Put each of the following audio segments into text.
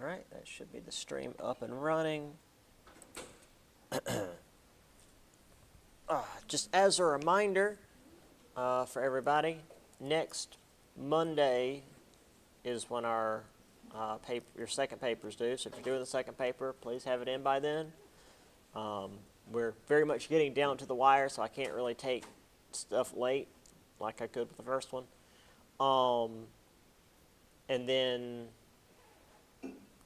All right, that should be the stream up and running. Just as a reminder for everybody, next Monday is when our your second paper is due. So if you're doing the second paper, please have it in by then. We're very much getting down to the wire, so I can't really take stuff late like I could with the first one. And then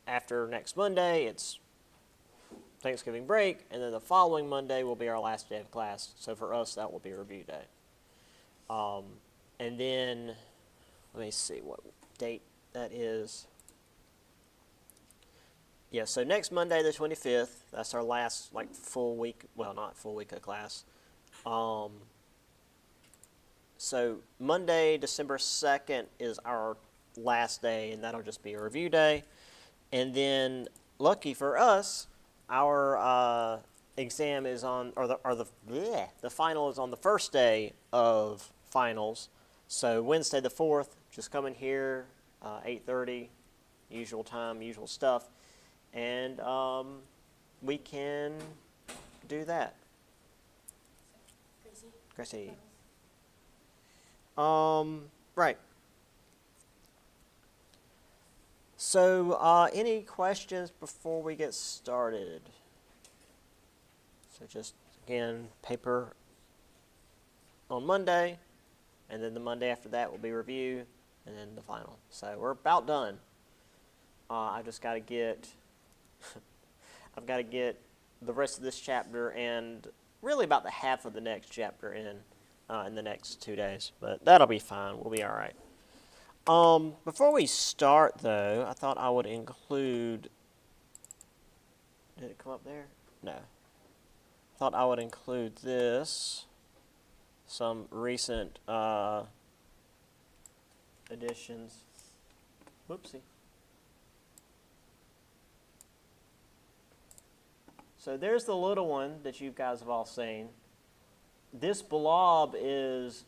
after next Monday, it's Thanksgiving break, and then the following Monday will be our last day of class. So for us, that will be review day. And then, let me see what date that is. Yeah, so next Monday, the 25th, that's our last full week. Well, not full week of class. So Monday, December 2nd is our last day, and that'll just be a review day. And then, lucky for us, our exam is on, the final is on the first day of finals. So Wednesday the 4th, just come in here, 8:30, usual time, usual stuff, and we can do that. Gracie. Right. So, any questions before we get started? So just, again, paper on Monday, and then the Monday after that will be review, and then the final. So we're about done. I've just got to get, I've got to get the rest of this chapter and really about the half of the next chapter in the next 2 days. But that'll be fine. We'll be all right. Before we start, though, I thought I would include... Did it come up there? No. I thought I would include this. Some recent additions. Whoopsie. So there's the little one that you guys have all seen. This blob is...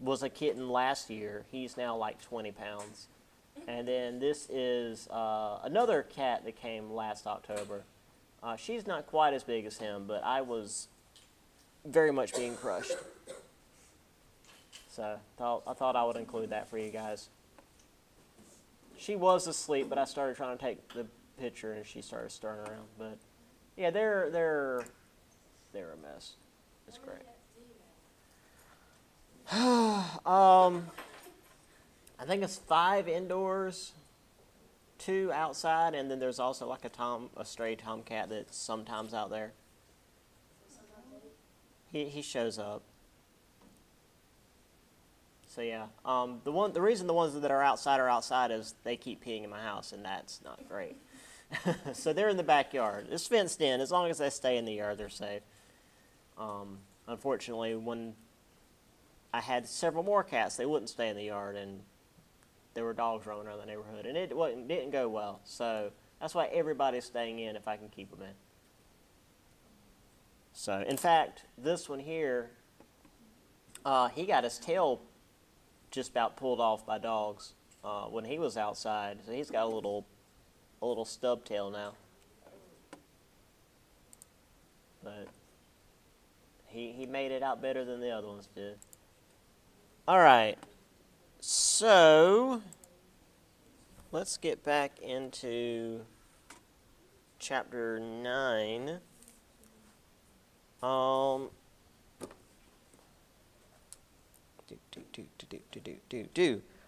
was a kitten last year. He's now like 20 pounds. And then this is another cat that came last October. She's not quite as big as him, but I was very much being crushed. So I thought I would include that for you guys. She was asleep, but I started trying to take the picture and she started stirring around. But yeah, they're a mess. It's great. I think it's 5 indoors, 2 outside, and then there's also like a stray tomcat that's sometimes out there. He shows up. So yeah, the reason the ones that are outside is they keep peeing in my house, and that's not great. So they're in the backyard. It's fenced in. As long as they stay in the yard, they're safe. Unfortunately, when I had several more cats, they wouldn't stay in the yard, and there were dogs roaming around the neighborhood, and it didn't go well. So that's why everybody's staying in if I can keep them in. So, in fact, this one here, he got his tail just about pulled off by dogs when he was outside. So he's got a little stub tail now. But he made it out better than the other ones did. All right, so let's get back into chapter 9.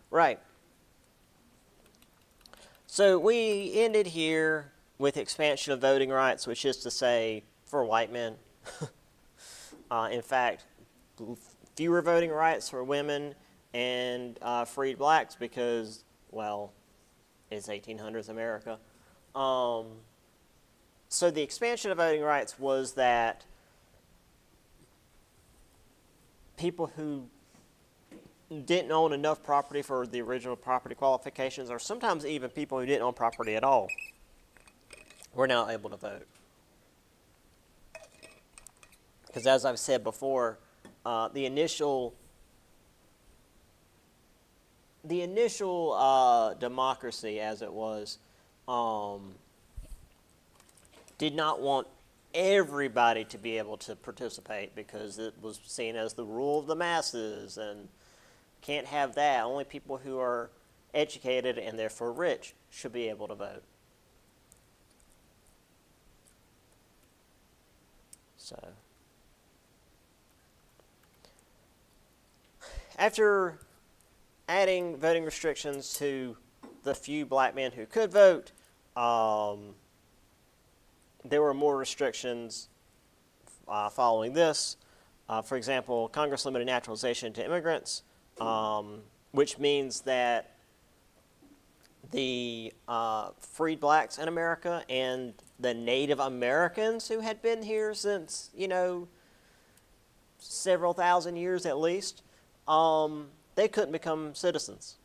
Right. So we ended here with expansion of voting rights, which is to say, for white men. In fact, fewer voting rights for women and freed blacks because, well, it's 1800s America. So the expansion of voting rights was that people who didn't own enough property for the original property qualifications, or sometimes even people who didn't own property at all, were now able to vote. Because as I've said before, the initial the initial democracy, as it was, did not want everybody to be able to participate because it was seen as the rule of the masses, and can't have that. Only people who are educated and therefore rich should be able to vote. So, after adding voting restrictions to the few black men who could vote, there were more restrictions following this. For example, Congress limited naturalization to immigrants, which means that the freed blacks in America and the Native Americans who had been here since, several thousand years at least, they couldn't become citizens.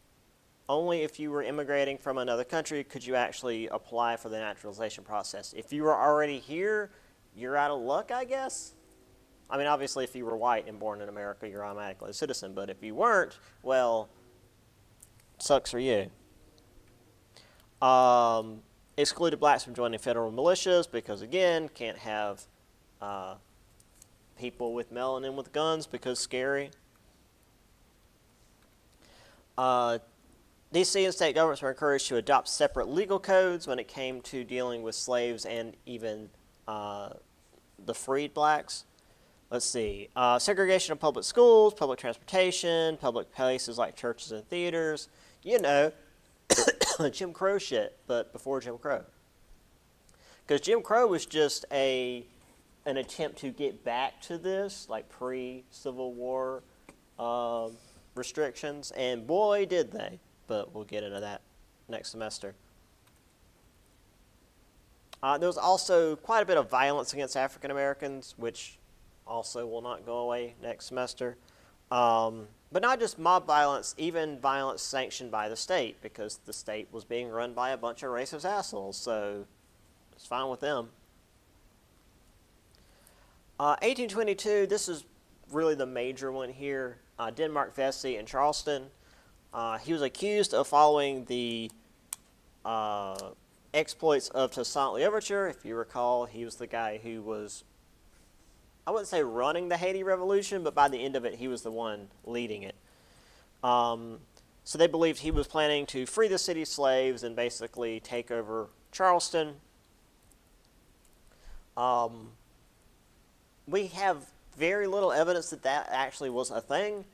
Only if you were immigrating from another country could you actually apply for the naturalization process. If you were already here, you're out of luck, I guess. I mean, obviously, if you were white and born in America, you're automatically a citizen. But if you weren't, well, sucks for you. Excluded blacks from joining federal militias because, again, can't have people with melanin with guns because scary. DC and state governments were encouraged to adopt separate legal codes when it came to dealing with slaves and even the freed blacks. Let's see. Segregation of public schools, public transportation, public places like churches and theaters. Jim Crow shit, but before Jim Crow. Because Jim Crow was just an attempt to get back to this, like pre-Civil War restrictions, and boy, did they. But we'll get into that next semester. There was also quite a bit of violence against African Americans, which also will not go away next semester. But not just mob violence, even violence sanctioned by the state, because the state was being run by a bunch of racist assholes, so it's fine with them. 1822, this is really the major one here. Denmark Vesey in Charleston. He was accused of following the exploits of Toussaint Louverture. If you recall, he was the guy who was, I wouldn't say running the Haiti Revolution, but by the end of it, he was the one leading it. So they believed he was planning to free the city's slaves and basically take over Charleston. We have very little evidence that that actually was a thing.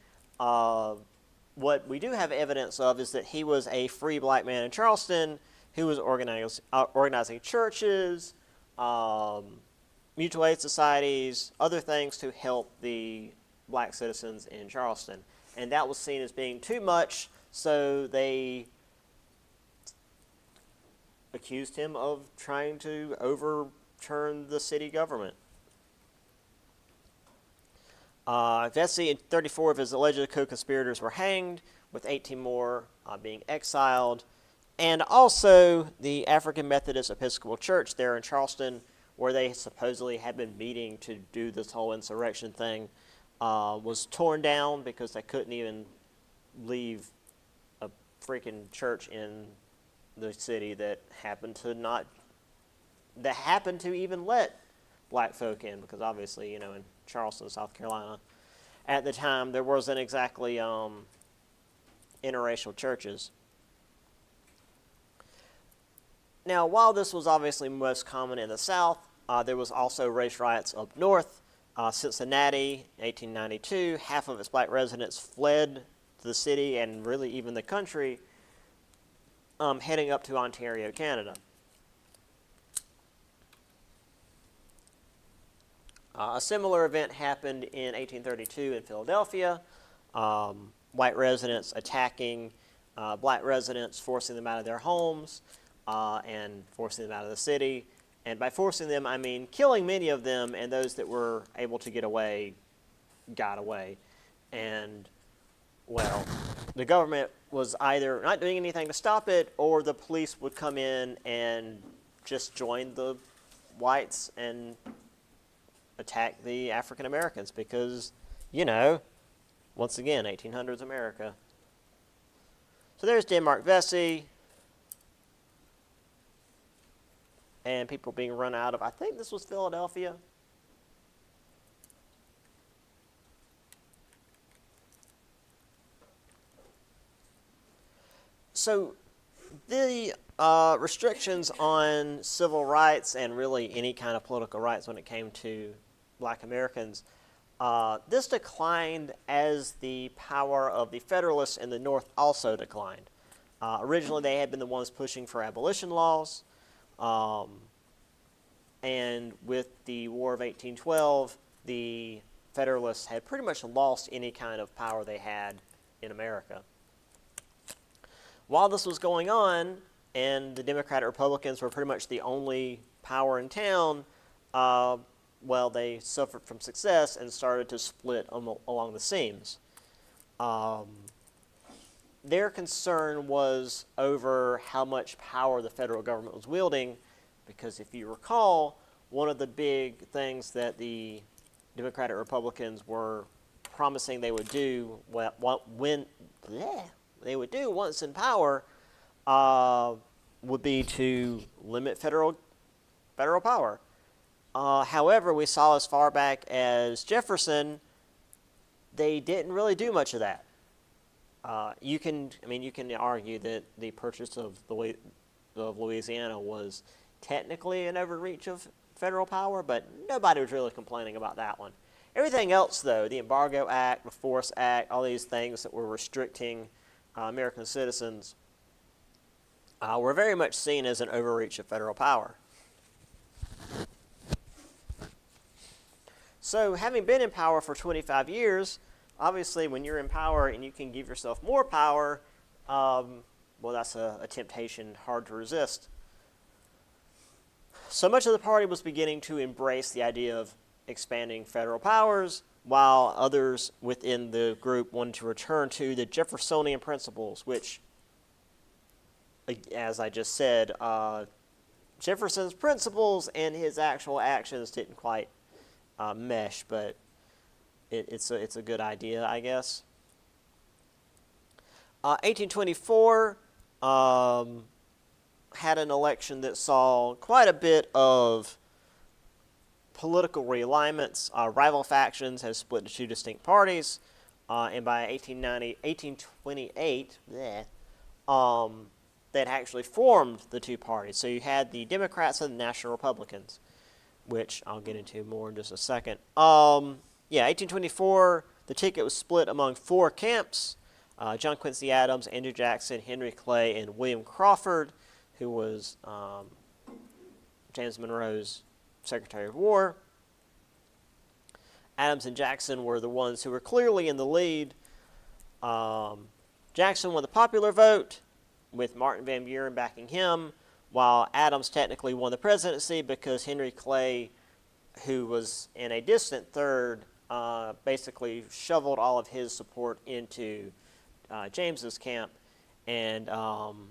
What we do have evidence of is that he was a free black man in Charleston who was organizing churches, mutual aid societies, other things to help the black citizens in Charleston. And that was seen as being too much, so they accused him of trying to overturn the city government. Vesey and 34 of his alleged co-conspirators were hanged, with 18 more being exiled. And also, the African Methodist Episcopal Church there in Charleston, where they supposedly had been meeting to do this whole insurrection thing, was torn down because they couldn't even leave a freaking church in the city that happened to even let black folk in, because obviously, in Charleston, South Carolina, at the time, there wasn't exactly interracial churches. Now, while this was obviously most common in the South, there was also race riots up north. Cincinnati, 1892, half of its black residents fled the city and really even the country, heading up to Ontario, Canada. A similar event happened in 1832 in Philadelphia. White residents attacking black residents, forcing them out of their homes and forcing them out of the city. And by forcing them, I mean killing many of them, and those that were able to get away got away. And, well, the government was either not doing anything to stop it, or the police would come in and just join the whites and attack the African Americans because, once again, 1800s America. So there's Denmark Vesey. And people being run out of, I think this was Philadelphia. So the restrictions on civil rights and really any kind of political rights when it came to black Americans, this declined as the power of the Federalists in the North also declined. Originally, they had been the ones pushing for abolition laws. And with the War of 1812, the Federalists had pretty much lost any kind of power they had in America. While this was going on, and the Democratic Republicans were pretty much the only power in town, well, they suffered from success and started to split along the seams. Their concern was over how much power the federal government was wielding, because if you recall, one of the big things that the Democratic Republicans were promising they would do they would do once in power would be to limit federal power. However, we saw as far back as Jefferson, they didn't really do much of that. You can argue that the purchase of Louisiana was technically an overreach of federal power, but nobody was really complaining about that one. Everything else, though, the Embargo Act, the Force Act, all these things that were restricting American citizens, were very much seen as an overreach of federal power. So, having been in power for 25 years, obviously when you're in power and you can give yourself more power, well, that's a temptation hard to resist. So much of the party was beginning to embrace the idea of expanding federal powers, while others within the group wanted to return to the Jeffersonian principles, which, as I just said, Jefferson's principles and his actual actions didn't quite mesh, but it's a good idea, I guess. 1824 had an election that saw quite a bit of political realignments. Rival factions have split into two distinct parties, and by 1828, they'd actually formed the two parties. So you had the Democrats and the National Republicans, which I'll get into more in just a second. 1824, the ticket was split among four camps: John Quincy Adams, Andrew Jackson, Henry Clay, and William Crawford, who was James Monroe's Secretary of War. Adams and Jackson were the ones who were clearly in the lead. Jackson won the popular vote, with Martin Van Buren backing him, while Adams technically won the presidency because Henry Clay, who was in a distant third, basically shoveled all of his support into James's camp, and John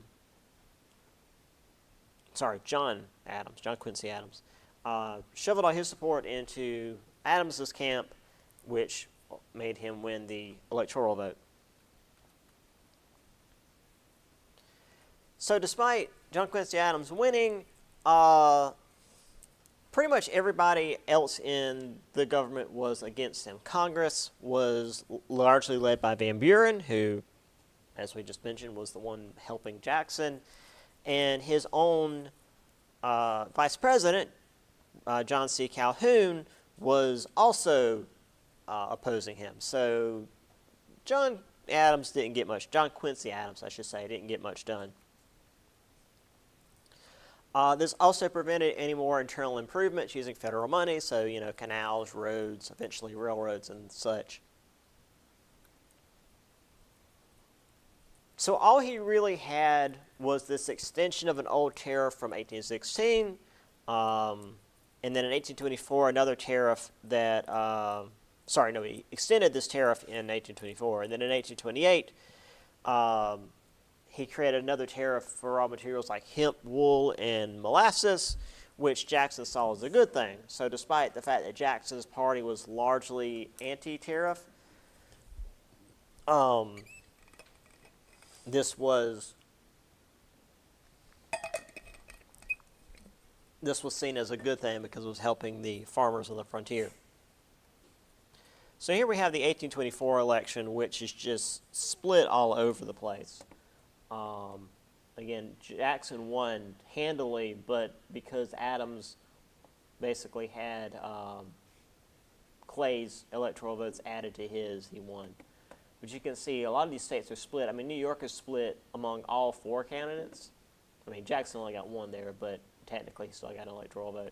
Quincy Adams, shoveled all his support into Adams's camp, which made him win the electoral vote. So despite John Quincy Adams winning, pretty much everybody else in the government was against him. Congress was largely led by Van Buren, who, as we just mentioned, was the one helping Jackson, and his own vice president, John C. Calhoun, was also opposing him. So John Quincy Adams, I should say, didn't get much done. This also prevented any more internal improvements using federal money, so, canals, roads, eventually railroads and such. So all he really had was this extension of an old tariff from 1816, and then in 1824, another tariff that, he extended this tariff in 1824, and then in 1828, he created another tariff for raw materials like hemp, wool, and molasses, which Jackson saw as a good thing. So despite the fact that Jackson's party was largely anti-tariff, this was seen as a good thing because it was helping the farmers on the frontier. So here we have the 1824 election, which is just split all over the place. Again, Jackson won handily, but because Adams basically had Clay's electoral votes added to his, he won. But you can see a lot of these states are split. I mean, New York is split among all 4 candidates. I mean, Jackson only got 1 there, but technically he still got an electoral vote.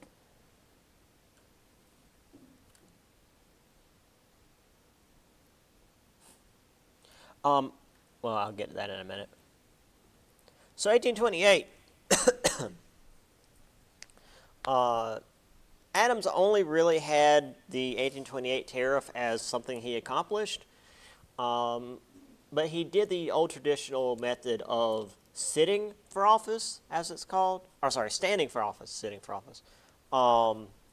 Well, I'll get to that in a minute. So 1828, Adams only really had the 1828 tariff as something he accomplished, but he did the old traditional method of sitting for office, as it's called, or sorry, standing for office, sitting for office.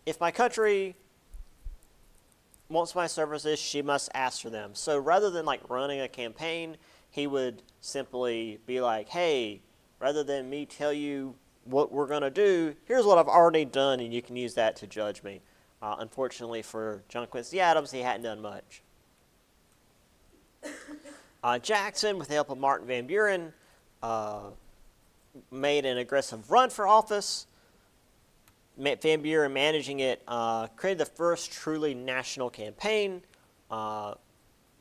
If my country wants my services, she must ask for them. So rather than like running a campaign, he would simply be like, hey, rather than me tell you what we're going to do, here's what I've already done, and you can use that to judge me. Unfortunately for John Quincy Adams, he hadn't done much. Jackson, with the help of Martin Van Buren, made an aggressive run for office. Van Buren, managing it, created the first truly national campaign.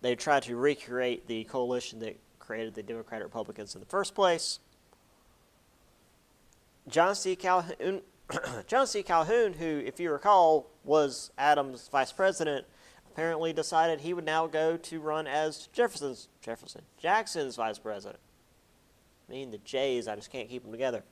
They tried to recreate the coalition that created the Democratic Republicans in the first place. John C. Calhoun, who, if you recall, was Adams' vice president, apparently decided he would now go to run as Jackson's vice president. I mean, the J's, I just can't keep them together.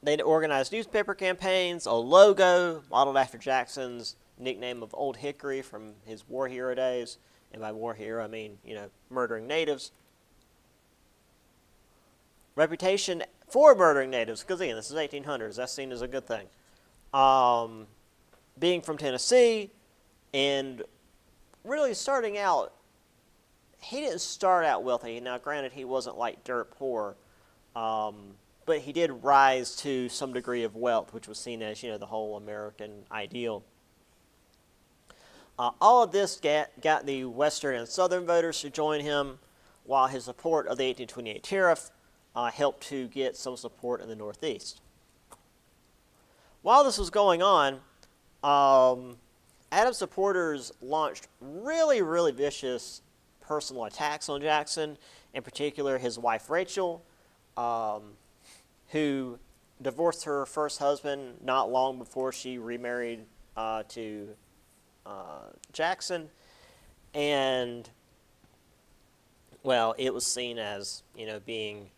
They organized newspaper campaigns, a logo modeled after Jackson's nickname of Old Hickory from his war hero days. And by war hero, I mean, murdering natives. Reputation for murdering natives, because again, this is 1800s. That's seen as a good thing. Being from Tennessee, and really starting out, he didn't start out wealthy. Now, granted, he wasn't like dirt poor, but he did rise to some degree of wealth, which was seen as, the whole American ideal. All of this got the Western and Southern voters to join him, while his support of the 1828 tariff helped to get some support in the Northeast. While this was going on, Adams supporters launched really, really vicious personal attacks on Jackson, in particular his wife Rachel, who divorced her first husband not long before she remarried to Jackson. And, well, it was seen as, being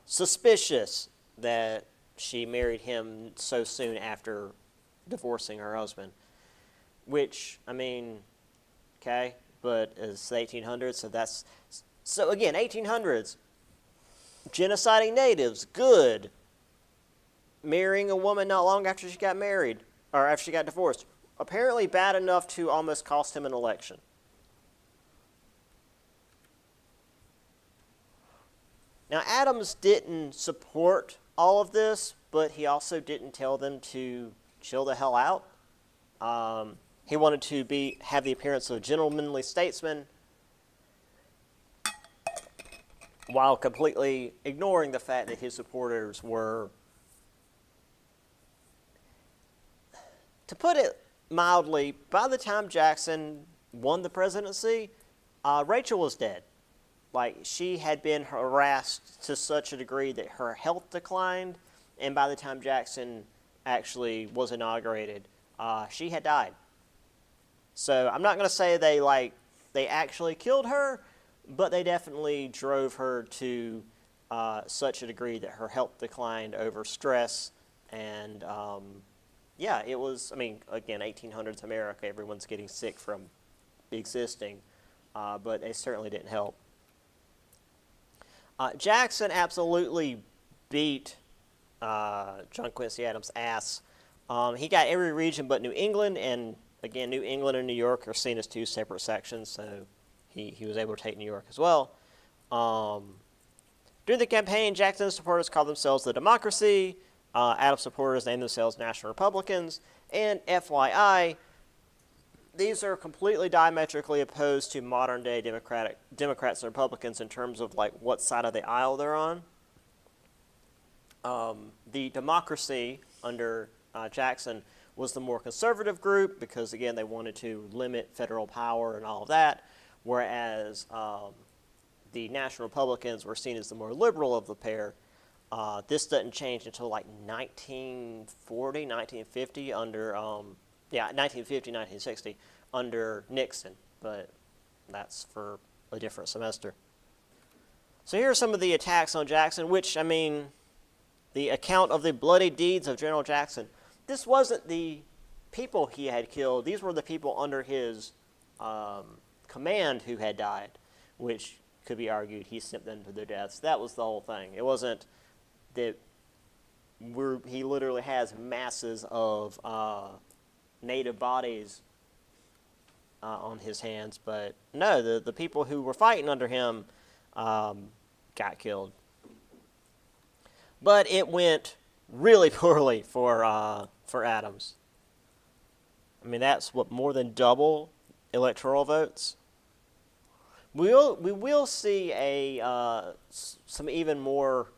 suspicious that she married him so soon after divorcing her husband. Which, I mean, okay, but it's the 1800s, so again, 1800s, genociding natives, good. Marrying a woman not long after she got married, or after she got divorced, apparently bad enough to almost cost him an election. Now, Adams didn't support all of this, but he also didn't tell them to chill the hell out. He wanted to have the appearance of a gentlemanly statesman while completely ignoring the fact that his supporters were, to put it mildly, by the time Jackson won the presidency, Rachel was dead. Like, she had been harassed to such a degree that her health declined, and by the time Jackson actually was inaugurated, she had died. So I'm not going to say they actually killed her, but they definitely drove her to such a degree that her health declined over stress. And yeah, it was, again, 1800s America, everyone's getting sick from existing, but they certainly didn't help. Jackson absolutely beat John Quincy Adams' ass. He got every region but New England, and again, New England and New York are seen as two separate sections, so he was able to take New York as well. During the campaign, Jackson's supporters called themselves the Democracy. Adams supporters named themselves National Republicans. And FYI, these are completely diametrically opposed to modern-day Democrats and Republicans in terms of like what side of the aisle they're on. The Democracy under Jackson was the more conservative group because, again, they wanted to limit federal power and all of that, whereas the National Republicans were seen as the more liberal of the pair. This doesn't change until like 1940, 1950 under, 1950, 1960 under Nixon, but that's for a different semester. So here are some of the attacks on Jackson, which, I mean, the account of the bloody deeds of General Jackson. This wasn't the people he had killed. These were the people under his command who had died, which could be argued he sent them to their deaths. That was the whole thing. It wasn't that he literally has masses of native bodies on his hands, but no, the people who were fighting under him got killed. But it went really poorly for Adams. I mean, that's what, more than double electoral votes. We will see some even more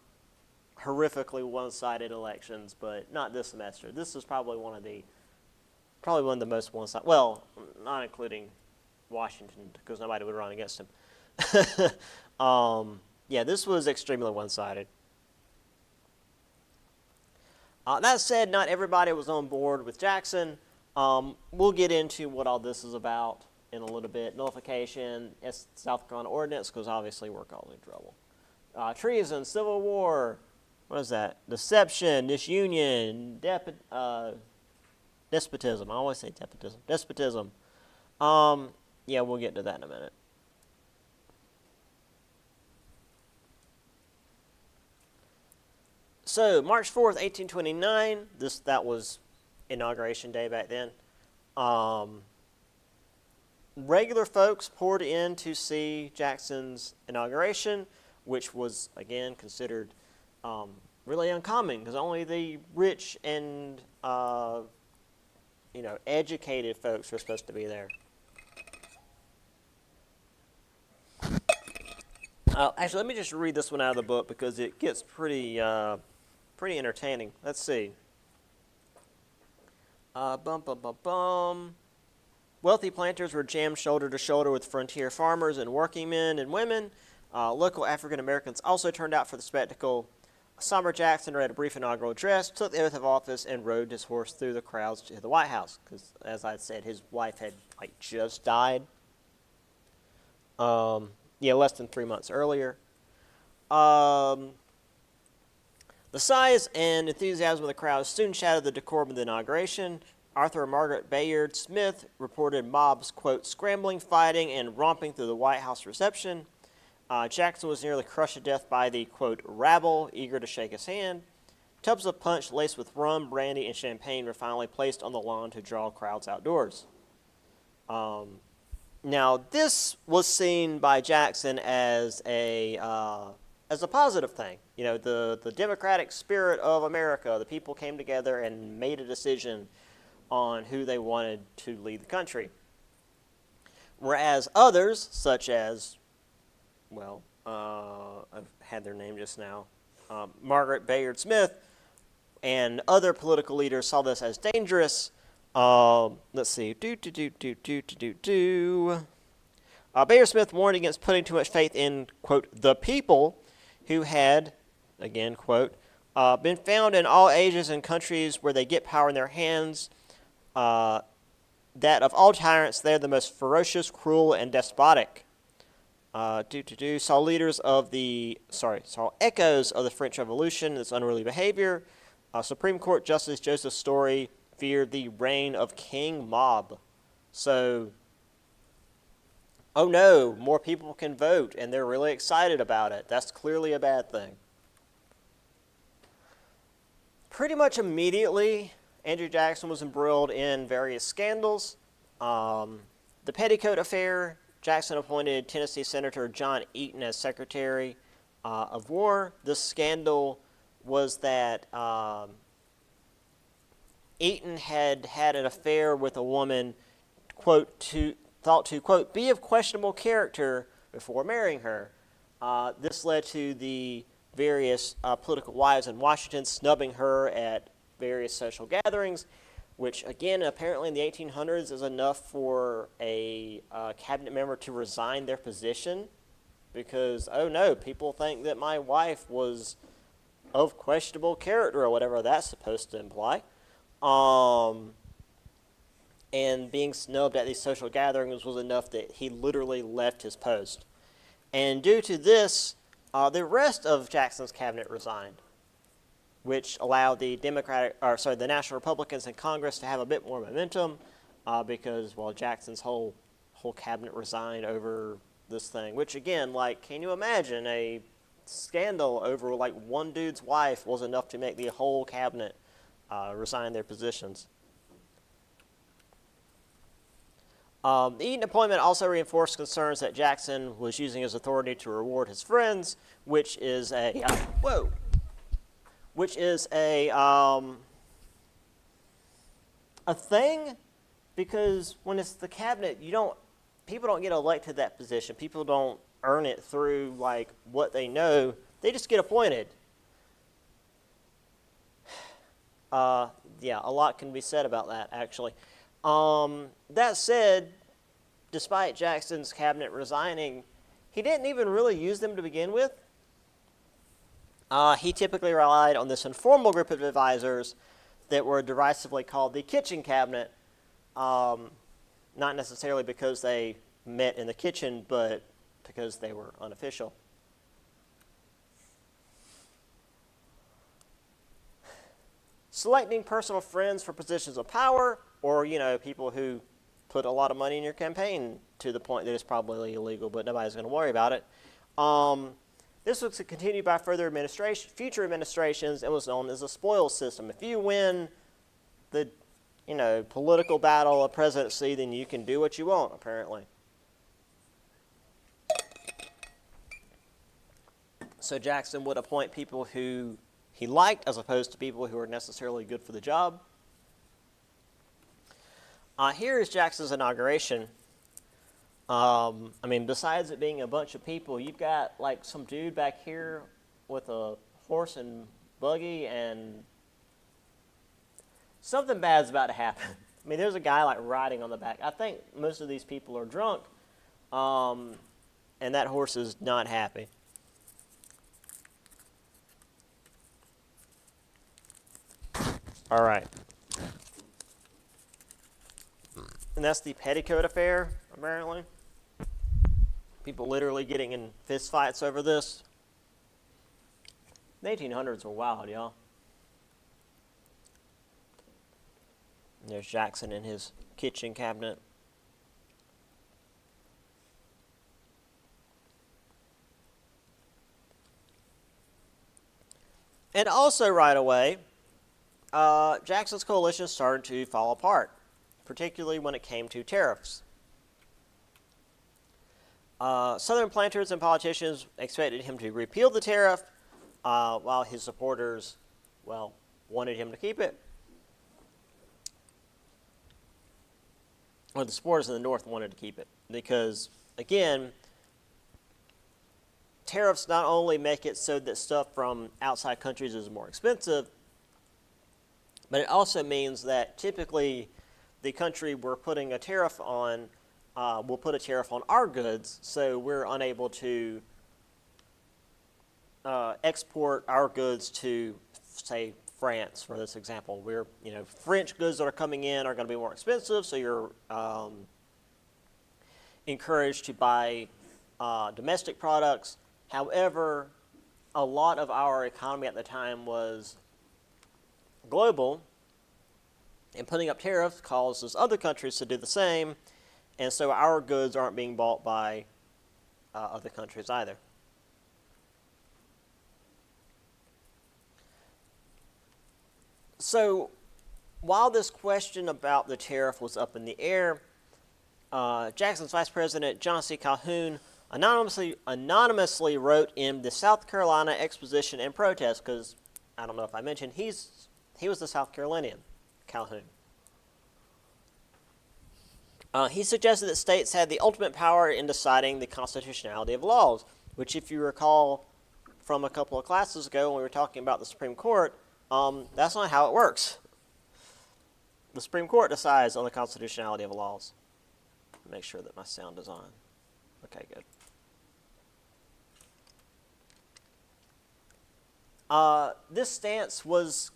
horrifically one-sided elections, but not this semester. This is probably one of the most one-sided. Well, not including Washington, because nobody would run against him. Yeah, this was extremely one-sided. That said, not everybody was on board with Jackson. We'll get into what all this is about in a little bit. Nullification, South Carolina Ordinance, because obviously we're causing trouble. Treason, Civil War, what is that? Deception, disunion, despotism. I always say despotism. Yeah, we'll get to that in a minute. So, March 4th, 1829, that was Inauguration Day back then. Regular folks poured in to see Jackson's inauguration, which was, again, considered really uncommon, because only the rich and educated folks were supposed to be there. Actually, let me just read this one out of the book, because it gets pretty entertaining. Let's see. Wealthy planters were jammed shoulder to shoulder with frontier farmers and working men and women. Local African Americans also turned out for the spectacle. Sumner Jackson read a brief inaugural address, took the oath of office, and rode his horse through the crowds to the White House. Because, as I said, his wife had just died. Less than 3 months earlier. The size and enthusiasm of the crowd soon shadowed the decorum of the inauguration. Arthur and Margaret Bayard Smith reported mobs, quote, scrambling, fighting, and romping through the White House reception. Jackson was nearly crushed to death by the, quote, rabble, eager to shake his hand. Tubs of punch laced with rum, brandy, and champagne were finally placed on the lawn to draw crowds outdoors. Now, this was seen by Jackson as a positive thing. You know, the democratic spirit of America, the people came together and made a decision on who they wanted to lead the country. Whereas others, such as, I've had their name just now, Margaret Bayard Smith, and other political leaders saw this as dangerous. Let's see. Bayard Smith warned against putting too much faith in, quote, the people who had, again, quote, been found in all ages and countries where they get power in their hands, that of all tyrants they're the most ferocious, cruel, and despotic. Saw echoes of the French Revolution and its unruly behavior. Supreme Court Justice Joseph Story feared the reign of King Mob. So, oh no, more people can vote, and they're really excited about it. That's clearly a bad thing. Pretty much immediately, Andrew Jackson was embroiled in various scandals. The Petticoat Affair Jackson appointed Tennessee Senator John Eaton as Secretary of War. This scandal was that Eaton had had an affair with a woman, thought to, quote, be of questionable character before marrying her. This led to the various political wives in Washington snubbing her at various social gatherings, which, again, apparently in the 1800s is enough for a cabinet member to resign their position because, oh no, people think that my wife was of questionable character or whatever that's supposed to imply. And being snubbed at these social gatherings was enough that he literally left his post. And due to this, the rest of Jackson's cabinet resigned, which allowed the the National Republicans in Congress to have a bit more momentum, because, well, Jackson's whole cabinet resigned over this thing. Which, again, like, can you imagine a scandal over like one dude's wife was enough to make the whole cabinet resign their positions? The Eaton appointment also reinforced concerns that Jackson was using his authority to reward his friends, which is a thing, because when it's the cabinet, people don't get elected to that position. People don't earn it through like what they know. They just get appointed. Yeah, a lot can be said about that, actually. That said, despite Jackson's cabinet resigning, he didn't even really use them to begin with. He typically relied on this informal group of advisors that were derisively called the kitchen cabinet, not necessarily because they met in the kitchen, but because they were unofficial. Selecting personal friends for positions of power, or, people who put a lot of money in your campaign to the point that it's probably illegal, but nobody's going to worry about it. This was continued by future administrations, and was known as a spoils system. If you win the, political battle of presidency, then you can do what you want, apparently. So Jackson would appoint people who he liked as opposed to people who were necessarily good for the job. Here is Jackson's inauguration. Besides it being a bunch of people, you've got like some dude back here with a horse and buggy, and something bad's about to happen. There's a guy like riding on the back. I think most of these people are drunk, and that horse is not happy. All right. And that's the petticoat affair, apparently. People literally getting in fist fights over this. The 1800s were wild, y'all. And there's Jackson in his kitchen cabinet. And also right away, Jackson's coalition started to fall apart, particularly when it came to tariffs. Southern planters and politicians expected him to repeal the tariff, while his supporters, wanted him to keep it. Or the supporters in the North wanted to keep it. Because, again, tariffs not only make it so that stuff from outside countries is more expensive, but it also means that typically the country we're putting a tariff on will put a tariff on our goods, so we're unable to export our goods to, say, France, for this example. French goods that are coming in are going to be more expensive, so you're encouraged to buy domestic products. However, a lot of our economy at the time was global, and putting up tariffs causes other countries to do the same, and so our goods aren't being bought by other countries either. So while this question about the tariff was up in the air, Jackson's Vice President John C. Calhoun anonymously wrote in the South Carolina Exposition and Protest, because I don't know if I mentioned he was the South Carolinian, Calhoun. He suggested that states had the ultimate power in deciding the constitutionality of laws, which, if you recall from a couple of classes ago when we were talking about the Supreme Court, that's not how it works. The Supreme Court decides on the constitutionality of laws. Make sure that my sound is on. Okay, good. This stance was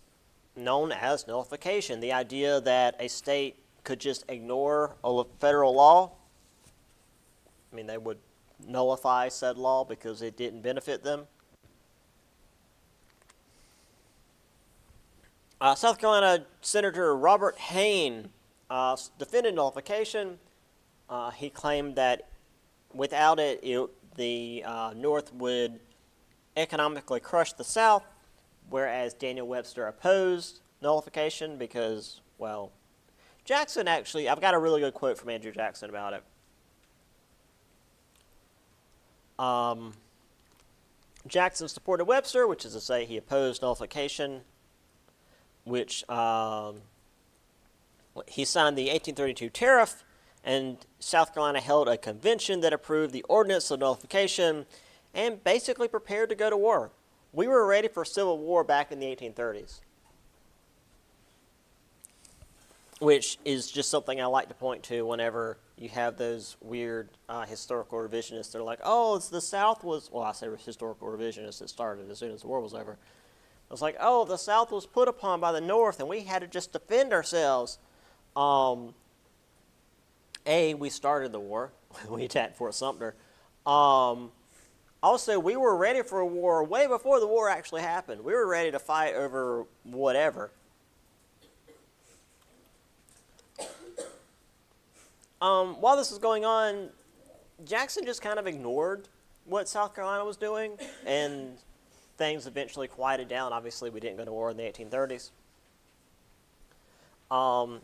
known as nullification, the idea that a state could just ignore a federal law. I mean, they would nullify said law because it didn't benefit them. South Carolina Senator Robert Hayne defended nullification. He claimed that without it, the North would economically crush the South, whereas Daniel Webster opposed nullification because, well, Jackson actually, I've got a really good quote from Andrew Jackson about it. Jackson supported Webster, which is to say he opposed nullification, which he signed the 1832 tariff, and South Carolina held a convention that approved the ordinance of nullification and basically prepared to go to war. We were ready for civil war back in the 1830s, which is just something I like to point to whenever you have those weird historical revisionists. They're like, oh, the South was, well, I say historical revisionists, it started as soon as the war was over. It's like, oh, the South was put upon by the North, and we had to just defend ourselves. We started the war. We attacked Fort Sumter. Also, we were ready for a war way before the war actually happened. We were ready to fight over whatever. While this was going on, Jackson just kind of ignored what South Carolina was doing, and things eventually quieted down. Obviously, we didn't go to war in the 1830s. One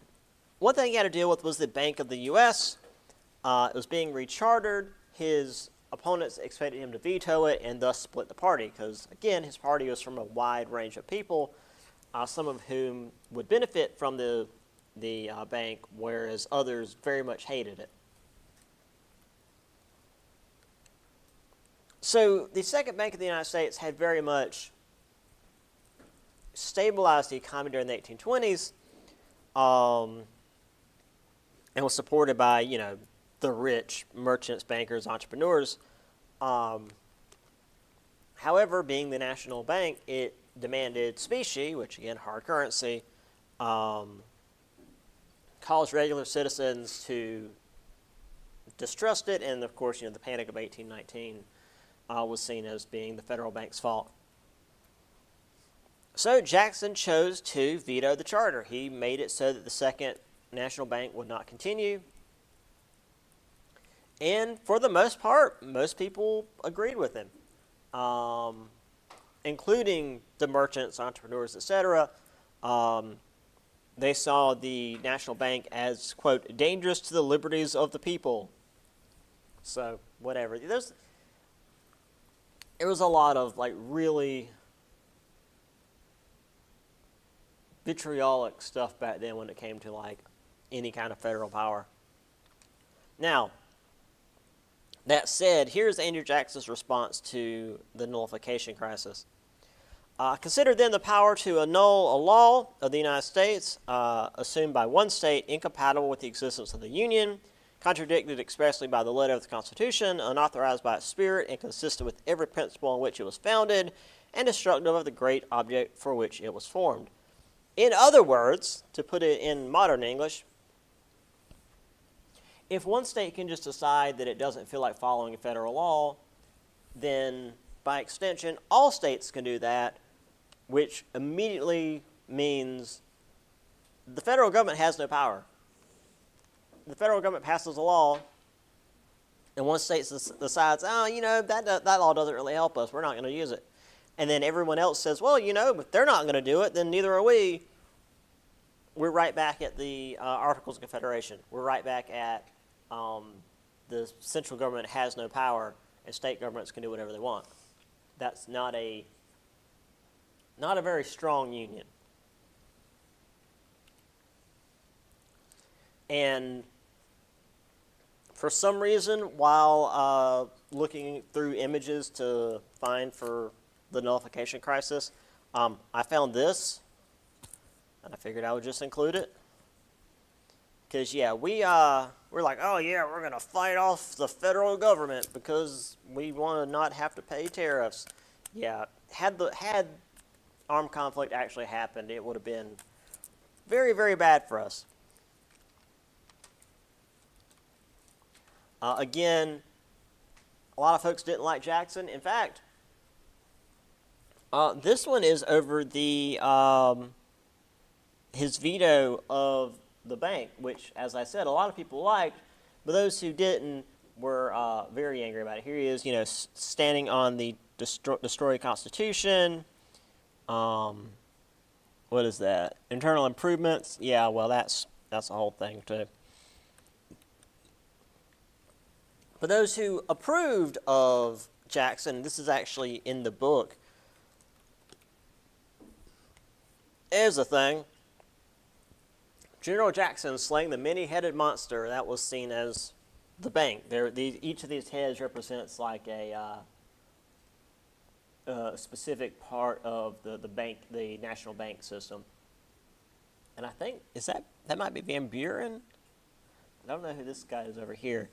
thing he had to deal with was the Bank of the U.S. It was being rechartered. His opponents expected him to veto it and thus split the party because, again, his party was from a wide range of people, some of whom would benefit from the bank, whereas others very much hated it. So the Second Bank of the United States had very much stabilized the economy during the 1820s and was supported by, the rich merchants, bankers, entrepreneurs. However, being the national bank, it demanded specie, which again, hard currency, caused regular citizens to distrust it, and of course, the Panic of 1819 was seen as being the federal bank's fault. So Jackson chose to veto the charter. He made it so that the Second National Bank would not continue. And for the most part, most people agreed with him, including the merchants, entrepreneurs, etc. They saw the National Bank as, quote, dangerous to the liberties of the people. So, whatever. There was a lot of, really vitriolic stuff back then when it came to, any kind of federal power. Now, that said, here's Andrew Jackson's response to the nullification crisis. Consider then the power to annul a law of the United States assumed by one state incompatible with the existence of the Union, contradicted expressly by the letter of the Constitution, unauthorized by its spirit, and consistent with every principle on which it was founded, and destructive of the great object for which it was formed. In other words, to put it in modern English, if one state can just decide that it doesn't feel like following a federal law, then by extension, all states can do that, which immediately means the federal government has no power. The federal government passes a law, and one state decides, that law doesn't really help us. We're not going to use it. And then everyone else says, well, if they're not going to do it, then neither are we. We're right back at the Articles of Confederation. We're right back at the central government has no power and state governments can do whatever they want. That's not a very strong union. And for some reason, while looking through images to find for the nullification crisis, I found this, and I figured I would just include it. Because, yeah, we're like, oh, yeah, we're going to fight off the federal government because we want to not have to pay tariffs. Yeah, had armed conflict actually happened, it would have been very, very bad for us. Again, a lot of folks didn't like Jackson. In fact, this one is over the his veto of the bank, which, as I said, a lot of people liked, but those who didn't were very angry about it. Here he is, standing on the destroy Constitution. What is that? Internal improvements. Yeah, well, that's a whole thing too. But those who approved of Jackson, this is actually in the book. Here's the thing. General Jackson slaying the many-headed monster that was seen as the bank. Each of these heads represents like a specific part of the bank, the national bank system. And I think that might be Van Buren. I don't know who this guy is over here.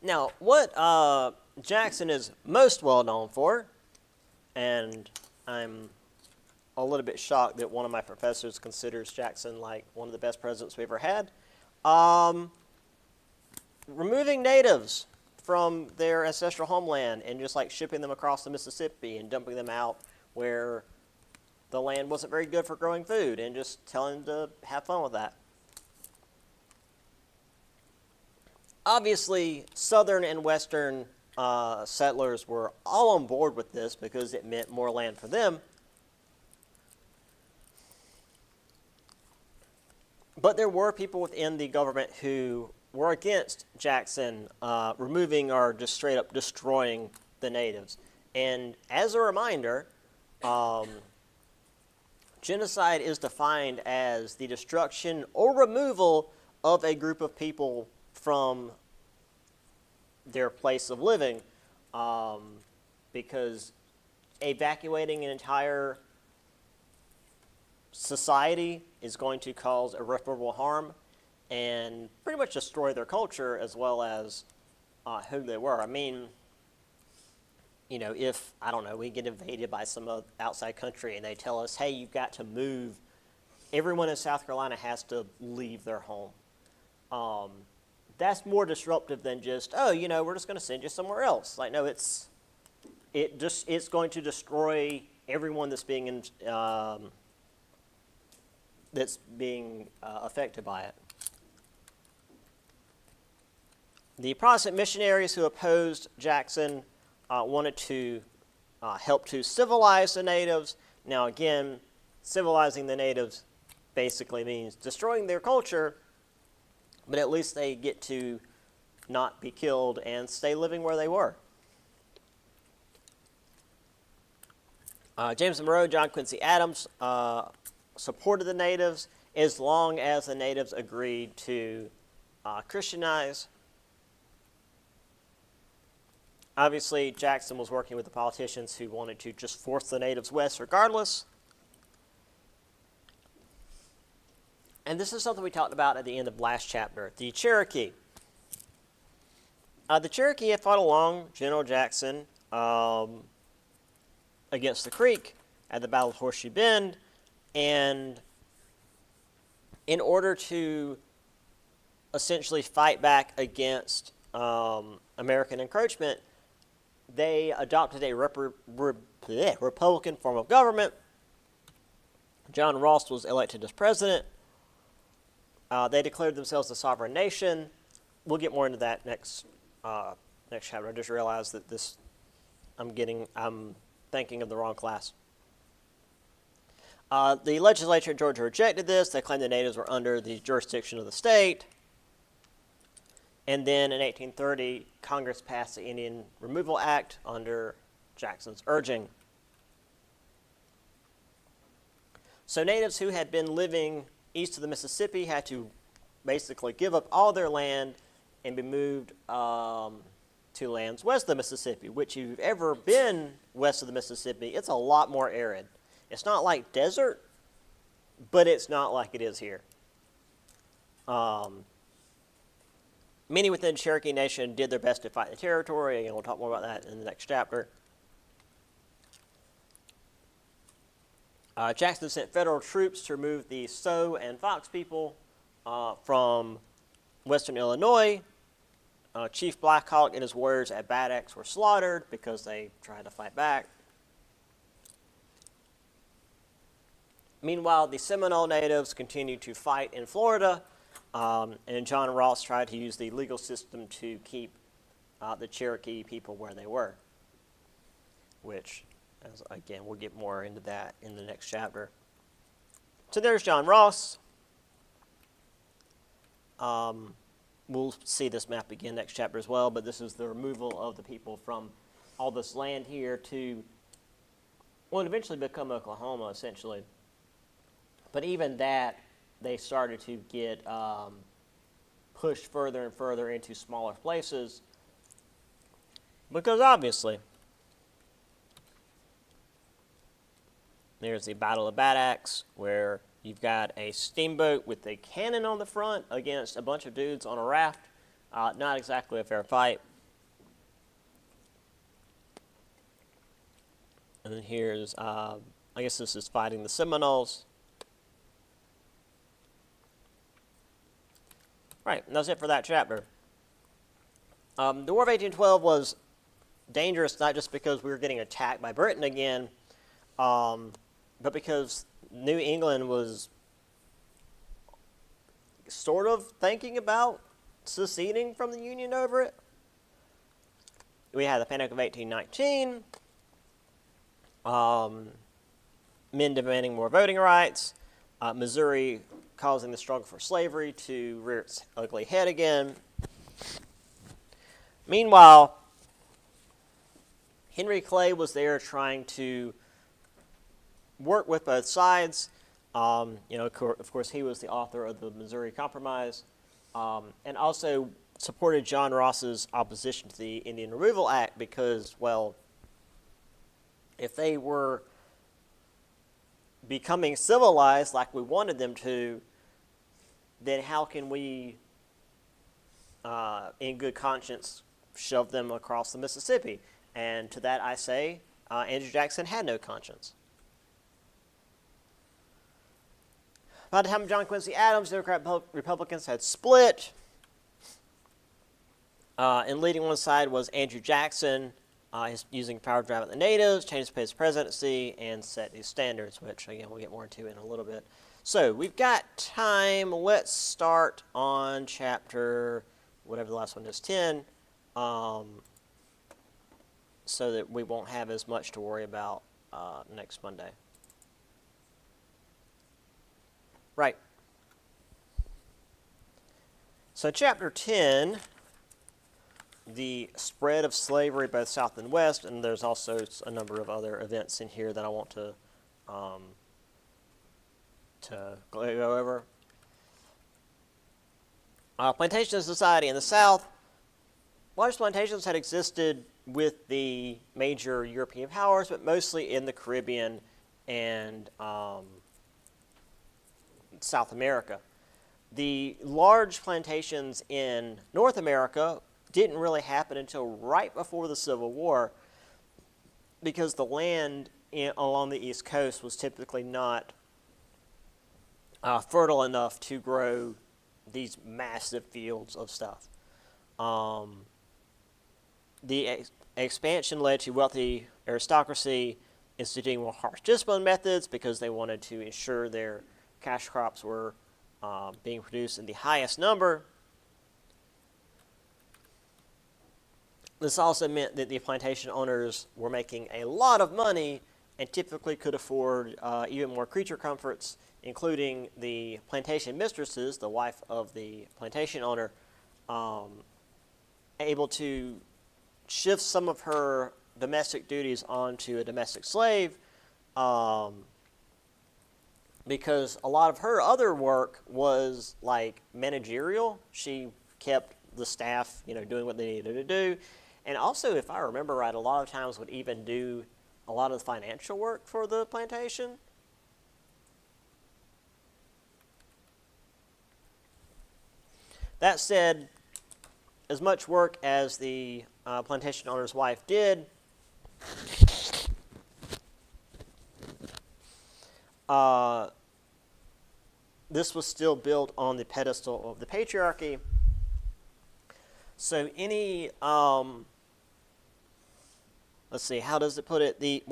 Now, what Jackson is most well known for, and I'm a little bit shocked that one of my professors considers Jackson like one of the best presidents we ever had, removing natives from their ancestral homeland and just like shipping them across the Mississippi and dumping them out where the land wasn't very good for growing food and just telling them to have fun with that. Obviously, southern and western settlers were all on board with this because it meant more land for them. But there were people within the government who were against Jackson removing or just straight up destroying the natives. And as a reminder, genocide is defined as the destruction or removal of a group of people from their place of living, because evacuating an entire society is going to cause irreparable harm and pretty much destroy their culture as well as who they were. I mean, if, I don't know, we get invaded by some outside country and they tell us, hey, you've got to move, everyone in South Carolina has to leave their home. That's more disruptive than just, we're just going to send you somewhere else. Like, no, it's going to destroy everyone that's being affected by it. The Protestant missionaries who opposed Jackson wanted to help to civilize the natives. Now, again, civilizing the natives basically means destroying their culture, but at least they get to not be killed and stay living where they were. James Monroe, John Quincy Adams supported the natives as long as the natives agreed to Christianize. Obviously, Jackson was working with the politicians who wanted to just force the natives west regardless. And this is something we talked about at the end of last chapter, the Cherokee. The Cherokee had fought along General Jackson against the Creek at the Battle of Horseshoe Bend, and in order to essentially fight back against American encroachment, they adopted a Republican form of government. John Ross was elected as president. They declared themselves a sovereign nation. We'll get more into that next chapter. I just realized that I'm thinking of the wrong class. The legislature in Georgia rejected this. They claimed the natives were under the jurisdiction of the state. And then in 1830, Congress passed the Indian Removal Act under Jackson's urging. So natives who had been living east of the Mississippi had to basically give up all their land and be moved to lands west of the Mississippi, which if you've ever been west of the Mississippi, it's a lot more arid. It's not like desert, but it's not like it is here. Many within Cherokee Nation did their best to fight the territory, and we'll talk more about that in the next chapter. Jackson sent federal troops to remove the Sioux and Fox people from western Illinois. Chief Black Hawk and his warriors at Bad Axe were slaughtered because they tried to fight back. Meanwhile, the Seminole natives continued to fight in Florida, and John Ross tried to use the legal system to keep the Cherokee people where they were, which, again, we'll get more into that in the next chapter. So there's John Ross. We'll see this map again next chapter as well, but this is the removal of the people from all this land here to, well, eventually become Oklahoma, essentially. But even that, they started to get pushed further and further into smaller places because obviously there's the Battle of Bad Axe, where you've got a steamboat with a cannon on the front against a bunch of dudes on a raft. Not exactly a fair fight. And then here's, I guess this is fighting the Seminoles. Right, and that's it for that chapter. The War of 1812 was dangerous not just because we were getting attacked by Britain again, but because New England was sort of thinking about seceding from the Union over it. We had the Panic of 1819, men demanding more voting rights, Missouri causing the struggle for slavery to rear its ugly head again. Meanwhile, Henry Clay was there trying to work with both sides. Of course, he was the author of the Missouri Compromise, and also supported John Ross's opposition to the Indian Removal Act because, well, if they were becoming civilized like we wanted them to, then how can we, in good conscience, shove them across the Mississippi? And to that I say, Andrew Jackson had no conscience. By the time of John Quincy Adams, Democrat Republicans had split, and leading one side was Andrew Jackson, using power to drive out the natives, change his presidency, and set his standards, which, again, we'll get more into in a little bit. So we've got time. Let's start on chapter, whatever the last one is, 10, so that we won't have as much to worry about next Monday. Right. So chapter 10, the spread of slavery both south and west, and there's also a number of other events in here that I want to go over. Plantation society in the South. Large plantations had existed with the major European powers, but mostly in the Caribbean and South America. The large plantations in North America didn't really happen until right before the Civil War, because the land along the East Coast was typically not fertile enough to grow these massive fields of stuff. The expansion led to wealthy aristocracy instituting more harsh discipline methods because they wanted to ensure their cash crops were being produced in the highest number. This also meant that the plantation owners were making a lot of money and typically could afford even more creature comforts, including the plantation mistresses, the wife of the plantation owner, able to shift some of her domestic duties onto a domestic slave, because a lot of her other work was like managerial. She kept the staff, doing what they needed to do. And also, if I remember right, a lot of times would even do a lot of the financial work for the plantation. That said, as much work as the plantation owner's wife did, this was still built on the pedestal of the patriarchy. So any, let's see, how does it put it? The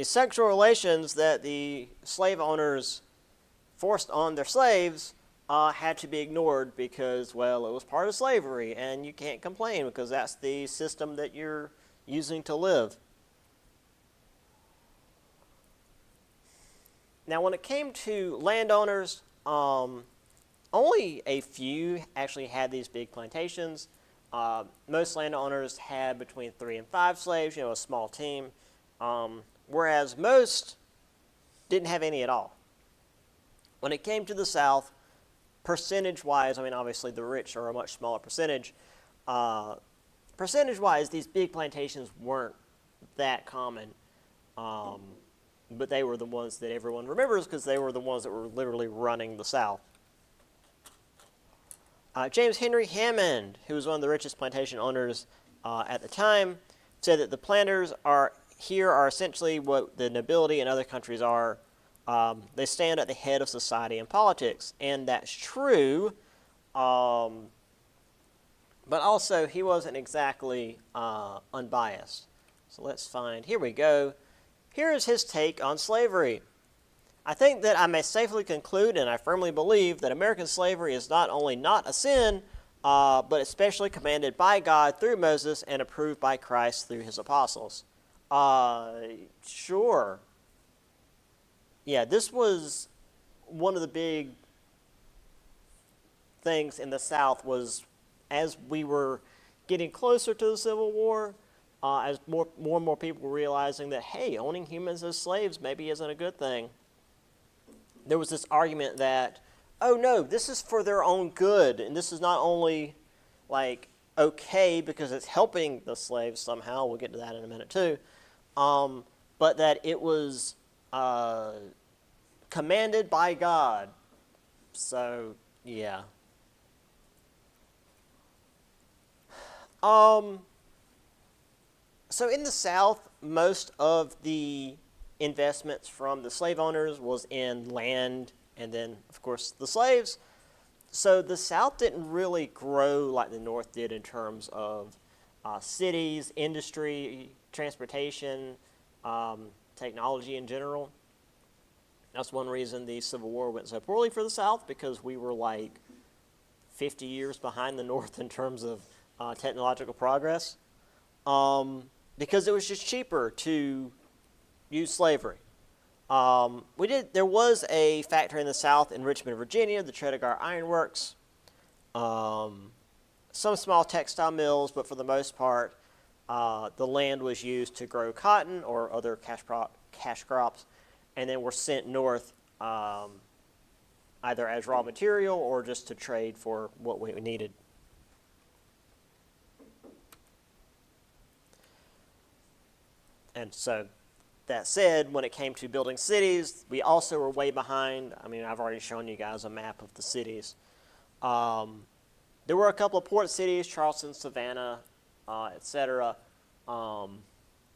sexual relations that the slave owners forced on their slaves had to be ignored because, well, it was part of slavery, and you can't complain because that's the system that you're using to live. Now, when it came to landowners, only a few actually had these big plantations. Most landowners had between 3 and 5 slaves, a small team, whereas most didn't have any at all. When it came to the South, percentage-wise, obviously the rich are a much smaller percentage. Percentage-wise, these big plantations weren't that common, but they were the ones that everyone remembers because they were the ones that were literally running the South. James Henry Hammond, who was one of the richest plantation owners at the time, said that the planters are essentially what the nobility in other countries are. They stand at the head of society and politics, and that's true. But also, he wasn't exactly unbiased. So let's find, here we go. Here is his take on slavery. I think that I may safely conclude, and I firmly believe, that American slavery is not only not a sin, but especially commanded by God through Moses and approved by Christ through his apostles. Sure. Yeah, this was one of the big things in the South was as we were getting closer to the Civil War, as more and more people were realizing that, hey, owning humans as slaves maybe isn't a good thing. There was this argument that, oh no, this is for their own good, and this is not only like okay because it's helping the slaves somehow, we'll get to that in a minute too, but that it was commanded by God. So, yeah. So in the South, most of the investments from the slave owners was in land and then, of course, the slaves. So the South didn't really grow like the North did in terms of cities, industry, transportation, technology in general. That's one reason the Civil War went so poorly for the South, because we were like 50 years behind the North in terms of technological progress. Because it was just cheaper to use slavery. There was a factory in the South in Richmond, Virginia, the Tredegar Iron Works. Some small textile mills, but for the most part, the land was used to grow cotton or other cash crops, and then were sent north either as raw material or just to trade for what we needed. And so, that said, when it came to building cities, we also were way behind. I've already shown you guys a map of the cities. There were a couple of port cities, Charleston, Savannah, etc. But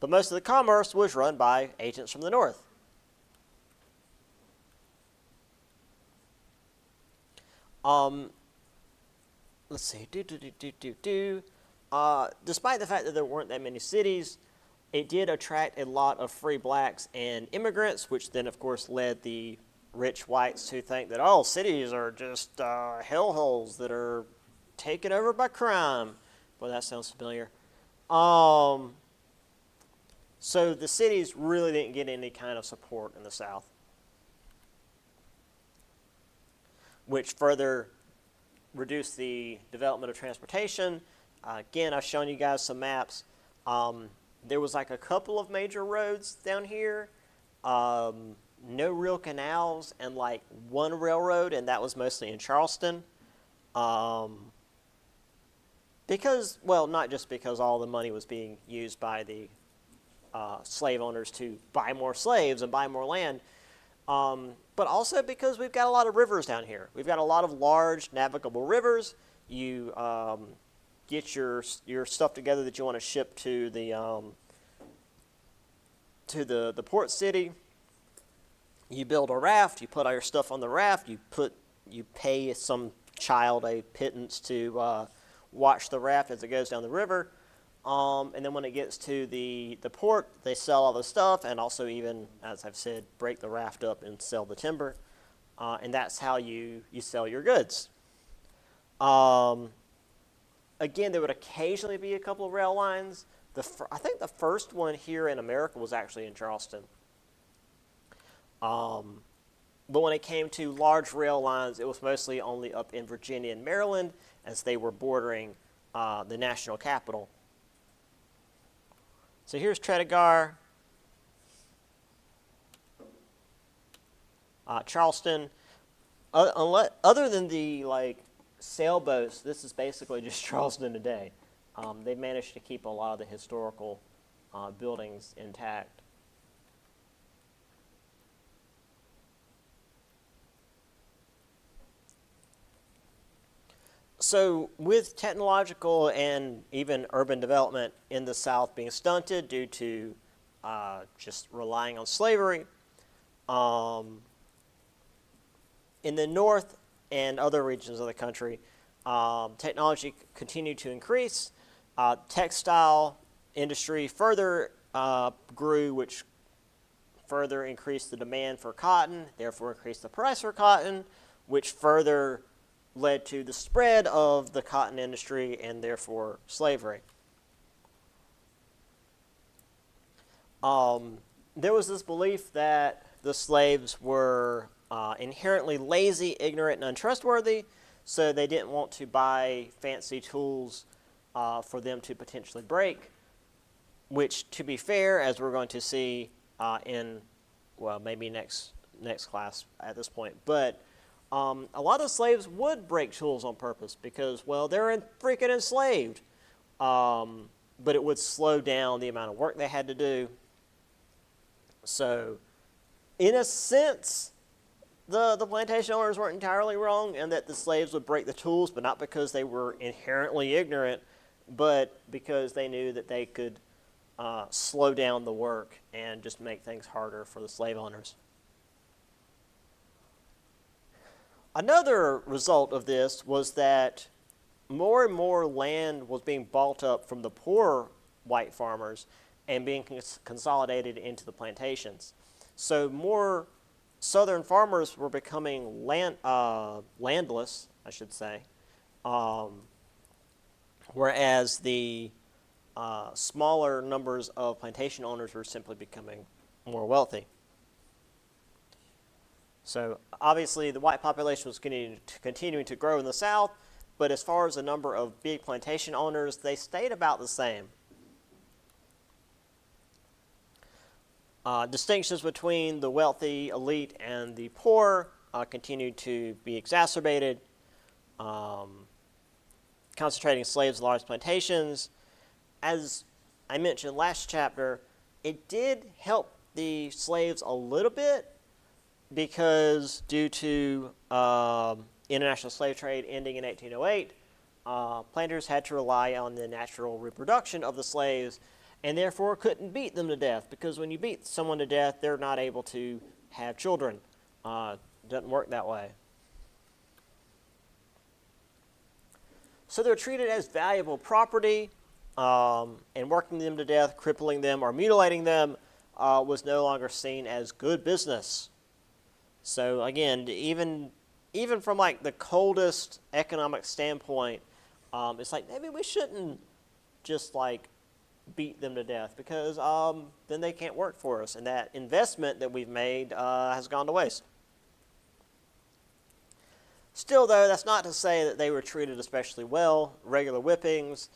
most of the commerce was run by agents from the North. Let's see. Despite the fact that there weren't that many cities, it did attract a lot of free blacks and immigrants, which then, of course, led the rich whites to think that, oh, cities are just hellholes that are taken over by crime. Boy, that sounds familiar. So the cities really didn't get any kind of support in the South, which further reduced the development of transportation. Again, I've shown you guys some maps. There was like a couple of major roads down here, no real canals, and like one railroad, and that was mostly in Charleston. Because, well, not just because all the money was being used by the slave owners to buy more slaves and buy more land, but also because we've got a lot of rivers down here. We've got a lot of large navigable rivers. You get your stuff together that you want to ship to the port city. You build a raft. You put all your stuff on the raft. You pay some child a pittance to watch the raft as it goes down the river. And then when it gets to the port, they sell all the stuff and also even, as I've said, break the raft up and sell the timber. And that's how you sell your goods. Again, there would occasionally be a couple of rail lines. I think the first one here in America was actually in Charleston. But when it came to large rail lines, it was mostly only up in Virginia and Maryland, as they were bordering the national capital. So here's Tredegar, Charleston. Other than the sailboats, this is basically just Charleston today. They managed to keep a lot of the historical buildings intact. So with technological and even urban development in the South being stunted due to just relying on slavery, in the North and other regions of the country, technology continued to increase. Textile industry further grew, which further increased the demand for cotton, therefore increased the price for cotton, which further led to the spread of the cotton industry and therefore slavery. There was this belief that the slaves were inherently lazy, ignorant, and untrustworthy, so they didn't want to buy fancy tools for them to potentially break, which, to be fair, as we're going to see maybe next class at this point, but a lot of slaves would break tools on purpose because, well, they're freaking enslaved. But it would slow down the amount of work they had to do. So, in a sense, the plantation owners weren't entirely wrong in that the slaves would break the tools, but not because they were inherently ignorant, but because they knew that they could slow down the work and just make things harder for the slave owners. Another result of this was that more and more land was being bought up from the poor white farmers and being consolidated into the plantations. So more southern farmers were becoming landless, I should say, whereas the smaller numbers of plantation owners were simply becoming more wealthy. So obviously the white population was continuing to grow in the South, but as far as the number of big plantation owners, they stayed about the same. Distinctions between the wealthy elite and the poor continued to be exacerbated, concentrating slaves in large plantations. As I mentioned last chapter, it did help the slaves a little bit, because due to international slave trade ending in 1808, planters had to rely on the natural reproduction of the slaves and therefore couldn't beat them to death, because when you beat someone to death, they're not able to have children. Doesn't work that way. So they're treated as valuable property, and working them to death, crippling them, or mutilating them was no longer seen as good business. So again, even from like the coldest economic standpoint, it's like maybe we shouldn't just like beat them to death because then they can't work for us, and that investment that we've made has gone to waste. Still, though, that's not to say that they were treated especially well. Regular whippings,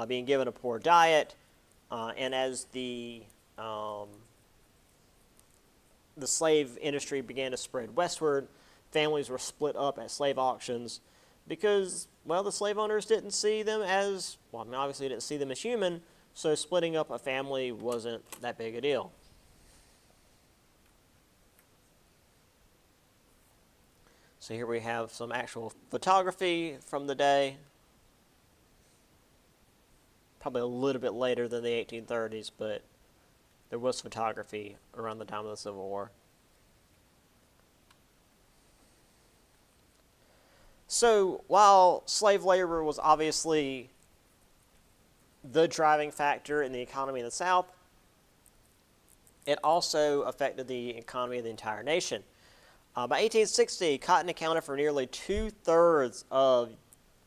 being given a poor diet, and as the slave industry began to spread westward, families were split up at slave auctions because, well, the slave owners didn't see them as, well, I mean, obviously didn't see them as human, so splitting up a family wasn't that big a deal. So here we have some actual photography from the day. Probably a little bit later than the 1830s, but there was photography around the time of the Civil War. So while slave labor was obviously the driving factor in the economy in the South, it also affected the economy of the entire nation. By 1860, cotton accounted for nearly 2/3 of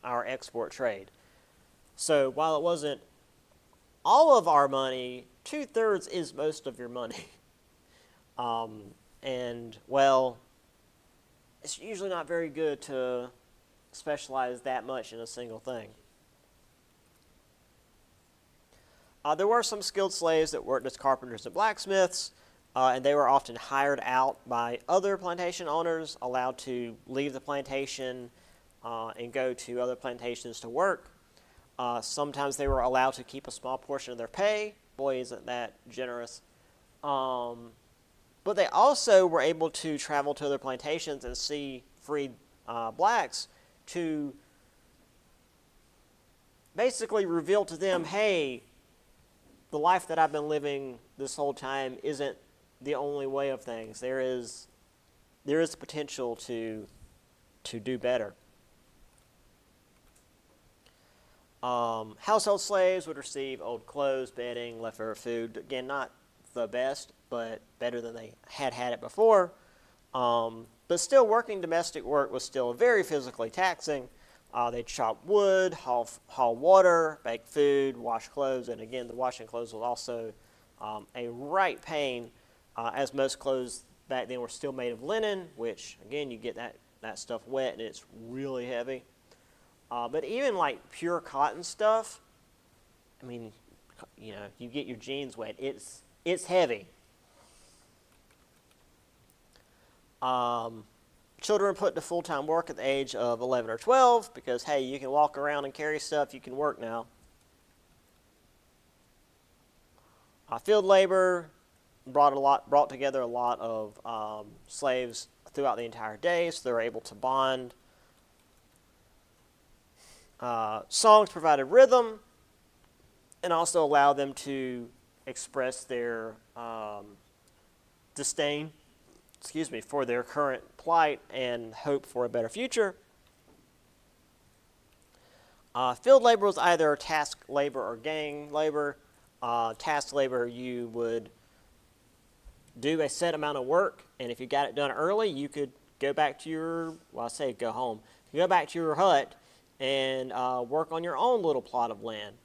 our export trade. So while it wasn't all of our money, 2/3 is most of your money. And, well, it's usually not very good to specialize that much in a single thing. There were some skilled slaves that worked as carpenters and blacksmiths, and they were often hired out by other plantation owners, allowed to leave the plantation and go to other plantations to work. Sometimes they were allowed to keep a small portion of their pay. Boy, isn't that generous. But they also were able to travel to other plantations and see freed blacks to basically reveal to them, hey, the life that I've been living this whole time isn't the only way of things. There is potential to do better. Household slaves would receive old clothes, bedding, leftover food. Again, not the best, but better than they had it before. But still, working domestic work was still very physically taxing. They'd chop wood, haul water, bake food, wash clothes, and again, the washing clothes was also a right pain, as most clothes back then were still made of linen, which, again, you get that stuff wet and it's really heavy. But even like pure cotton stuff, I mean, you know, you get your jeans wet, it's heavy. Children put to full-time work at the age of 11 or 12 because, hey, you can walk around and carry stuff, you can work now. Field labor brought together a lot of slaves throughout the entire day, so they were able to bond. Songs provided rhythm and also allowed them to express their disdain, for their current plight and hope for a better future. Field labor was either task labor or gang labor. Task labor, you would do a set amount of work, and if you got it done early, you could go back to go home. You go back to your hut and work on your own little plot of land.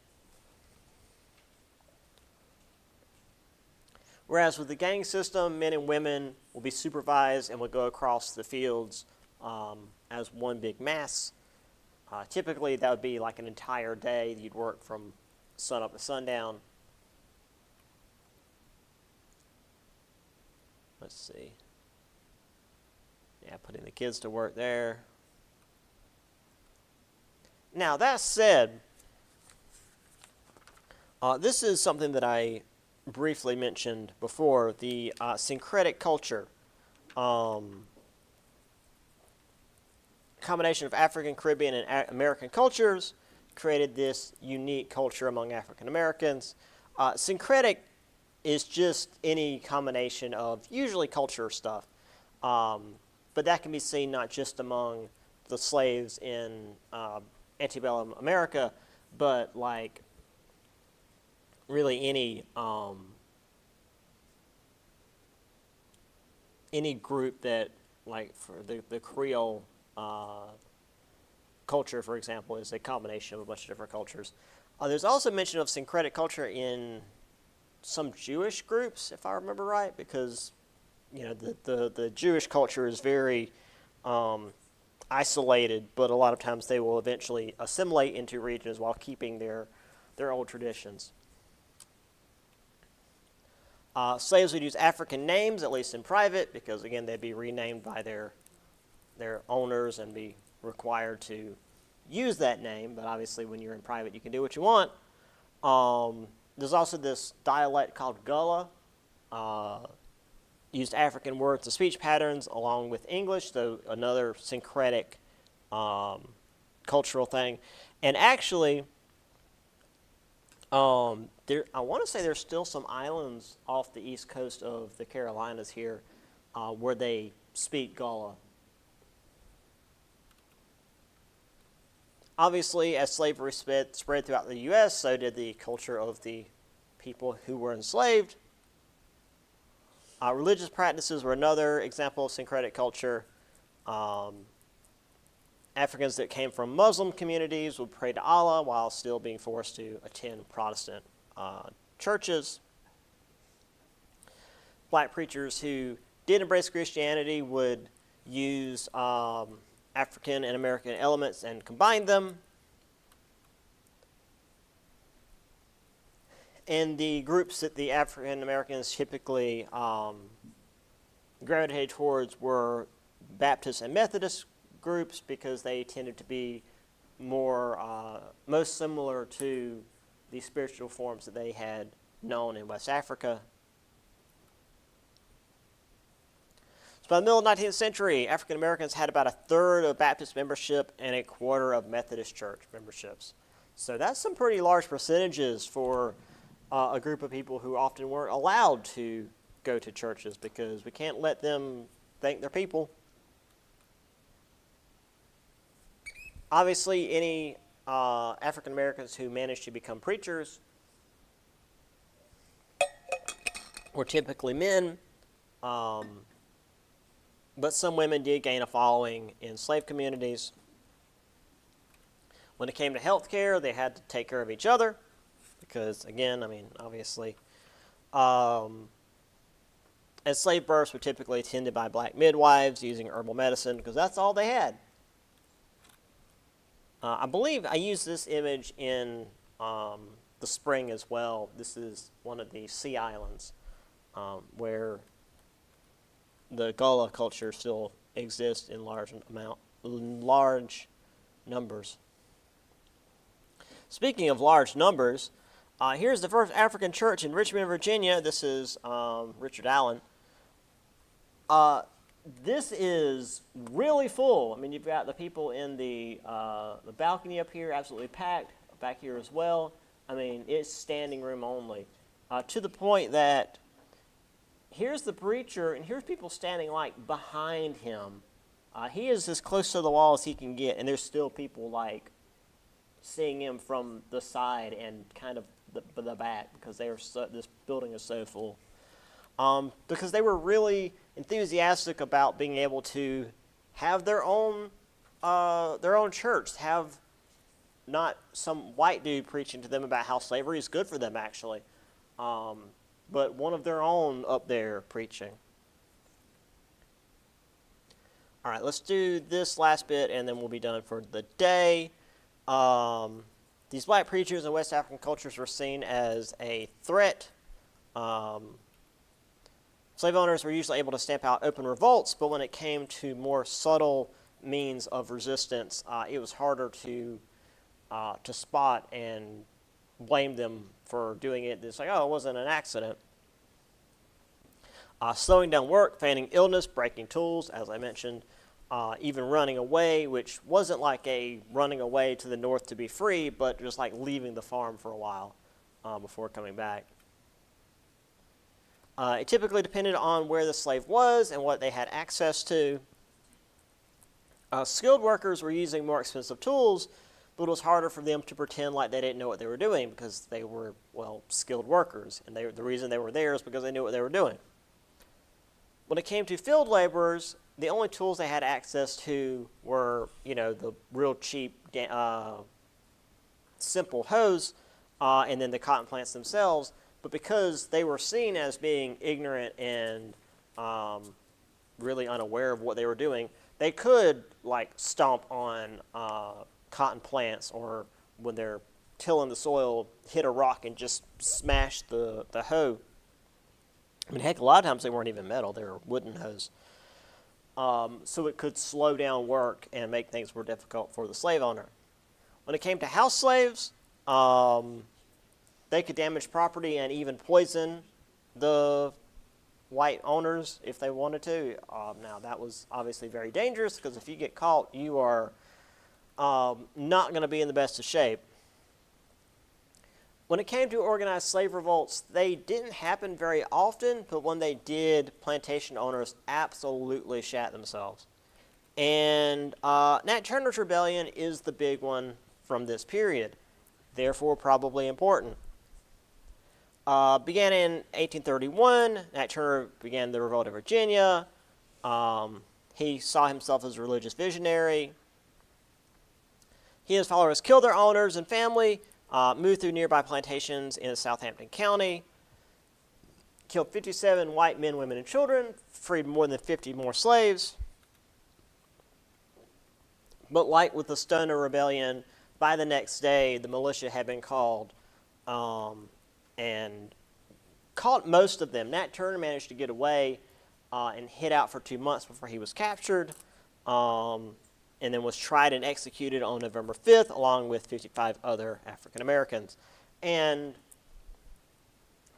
Whereas with the gang system, men and women will be supervised and will go across the fields as one big mass. Typically, that would be like an entire day. You'd work from sun up to sundown. Let's see. Yeah, putting the kids to work there. Now, that said, this is something that I briefly mentioned before, the syncretic culture. Combination of African, Caribbean, and American cultures created this unique culture among African Americans. Syncretic is just any combination of usually culture stuff, but that can be seen not just among the slaves in antebellum America, but like really any group that, like for the Creole culture, for example, is a combination of a bunch of different cultures. There's also mention of syncretic culture in some Jewish groups, if I remember right, because the Jewish culture is very isolated, but a lot of times they will eventually assimilate into regions while keeping their old traditions. Slaves would use African names, at least in private, because again they'd be renamed by their owners and be required to use that name. But obviously, when you're in private, you can do what you want. There's also this dialect called Gullah. Used African words and speech patterns along with English, so another syncretic cultural thing. And actually, I want to say there's still some islands off the east coast of the Carolinas here where they speak Gullah. Obviously, as slavery spread throughout the U.S., so did the culture of the people who were enslaved. Religious practices were another example of syncretic culture. Africans that came from Muslim communities would pray to Allah while still being forced to attend Protestant churches. Black preachers who did embrace Christianity would use African and American elements and combine them. And the groups that the African Americans typically gravitated towards were Baptist and Methodist groups because they tended to be most similar to the spiritual forms that they had known in West Africa. So by the middle of the 19th century, African Americans had about a third of Baptist membership and a quarter of Methodist church memberships. So that's some pretty large percentages for a group of people who often weren't allowed to go to churches because we can't let them think they're people. Obviously, any African Americans who managed to become preachers were typically men, but some women did gain a following in slave communities. When it came to health care, they had to take care of each other. Because, again, obviously, enslaved births were typically attended by black midwives using herbal medicine because that's all they had. I believe I used this image in the spring as well. This is one of the Sea Islands where the Gullah culture still exists in large numbers. Speaking of large numbers, here's the first African church in Richmond, Virginia. This is Richard Allen. This is really full. You've got the people in the balcony up here, absolutely packed. Back here as well. It's standing room only. To the point that here's the preacher, and here's people standing behind him. He is as close to the wall as he can get, and there's still people seeing him from the side and kind of the back because this building is so full. Because they were really enthusiastic about being able to have their own church, have not some white dude preaching to them about how slavery is good for them, actually, but one of their own up there preaching. All right, let's do this last bit, and then we'll be done for the day. These black preachers in West African cultures were seen as a threat. Slave owners were usually able to stamp out open revolts, but when it came to more subtle means of resistance, it was harder to spot and blame them for doing it. It's it wasn't an accident. Slowing down work, feigning illness, breaking tools, as I mentioned, even running away, which wasn't like a running away to the north to be free, but just leaving the farm for a while before coming back. It typically depended on where the slave was and what they had access to. Skilled workers were using more expensive tools, but it was harder for them to pretend like they didn't know what they were doing because they were, skilled workers. And the reason they were there is because they knew what they were doing. When it came to field laborers, the only tools they had access to were, the real cheap, simple hoes, and then the cotton plants themselves. But because they were seen as being ignorant and really unaware of what they were doing, they could like stomp on cotton plants, or when they're tilling the soil, hit a rock and just smash the hoe. I mean, heck, a lot of times they weren't even metal; they were wooden hoes. So it could slow down work and make things more difficult for the slave owner. When it came to house slaves, they could damage property and even poison the white owners if they wanted to. Now, that was obviously very dangerous, because if you get caught, you are not going to be in the best of shape. When it came to organized slave revolts, they didn't happen very often, but when they did, plantation owners absolutely shat themselves. And Nat Turner's Rebellion is the big one from this period, therefore probably important. Began in 1831, Nat Turner began the Revolt of Virginia. He saw himself as a religious visionary. He and his followers killed their owners and family, moved through nearby plantations in Southampton County, killed 57 white men, women, and children, freed more than 50 more slaves. But like with the Stoner Rebellion, by the next day, the militia had been called and caught most of them. Nat Turner managed to get away and hid out for 2 months before he was captured, and then was tried and executed on November 5th, along with 55 other African Americans. And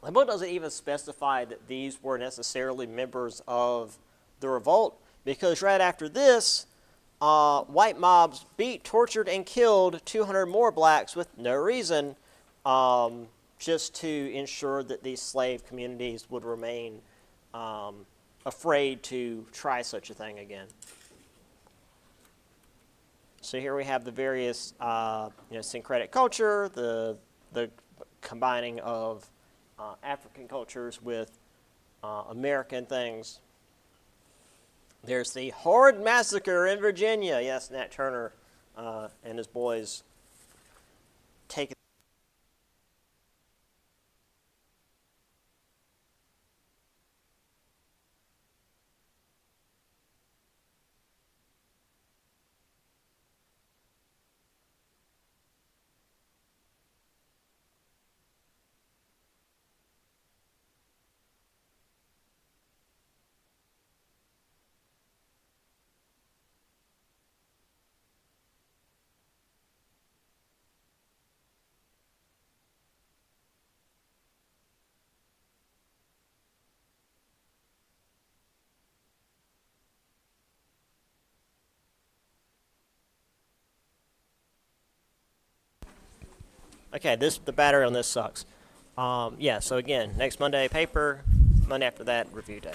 the book doesn't even specify that these were necessarily members of the revolt, because right after this, white mobs beat, tortured, and killed 200 more blacks with no reason, just to ensure that these slave communities would remain afraid to try such a thing again. So here we have the various syncretic culture, the combining of African cultures with American things. There's the Horde Massacre in Virginia. Yes, Nat Turner and his boys take. Okay, the battery on this sucks. Yeah, so again, next Monday, paper. Monday after that, review day.